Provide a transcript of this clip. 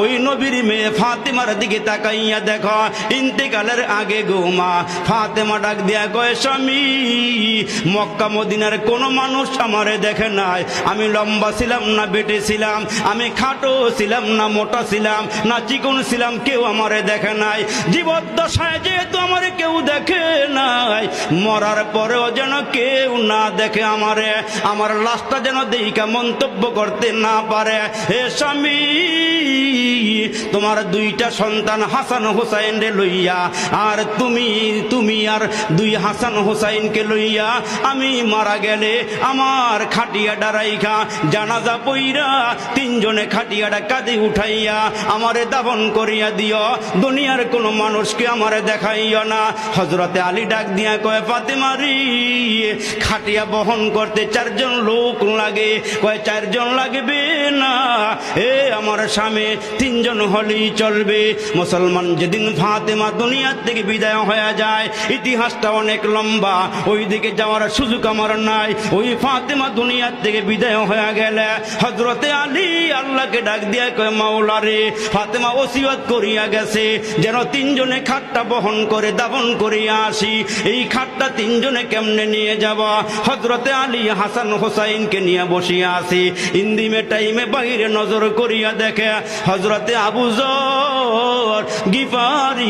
ওই নবীর মেয়ে ফাতেমার দিকে তাকাইয়া দেখো ইন্তেকালের আগে গো মা ফাতেমা ডাক দিয়া কয় স্বামী মক্কা মদিনার কোন মানুষ আমারে দেখে নাই আমি লম্বা ছিলাম না বেটে ছিলাম আমি খাটো ছিলাম না মোটা ছিলাম না চিকন ছিলাম কেউ আমারে দেখে নাই জীবদ্দশায় যেহেতু আমারে কেউ দেখে নাই মরার পরেও যেন কেউ না দেখে আমারে আমার লাশটা যেন দেইকা মন্তব্য করতে না পারে হে স্বামী তোমার দুইটা সন্তান হাসান হোসাইন রে লইয়া আর তুমি আর দুই হাসান হোসাইনকে লইয়া আমি মারা গেলে আমার খাটিয়াটা রাইখা জানাজা পইরা তিনজনে খাটিয়াটা কাঁধে উঠাইয়া আমারে দাফন করিয়া দিও দুনিয়ার কোন মানুষকে আমারে দেখাইও না হযরতে আলী ডাক দিয়া কয় ফাতেমা রে খাটিয়া বহন করতে 4 জন লোক লাগে কয় 4 জন লাগবে না এ আমার স্বামী 3 জন হলেই চলবে মুসলমান যেদিন ফাতেমা দুনিয়া থেকে বিদায় হয়ে যায় ইতিহাসটা অনেক লম্বা ওই দিকে যাওয়ার সুযোগ আমার নাই ওই ফাতেমা দুনিয়া থেকে বিদায় হয়ে গেলে হযরতে আলী আল্লাহকে ডাক দিয়া কয় মাওলা রে ফাতেমা ওসিয়ত করিয়া গেছে যেন 3 জনে খাটটা বহন করে দাফন করিয়া আসি এই খাটটা 3 জনে কেমনে নিয়ে যাব হযরতে আলী হাসান হোসাইনকে নিয়ে বসিয়া আছি ইন্দিমে টাইমে বাইরে নজর করিয়া দেখে হযরতে আবু যর গিফারি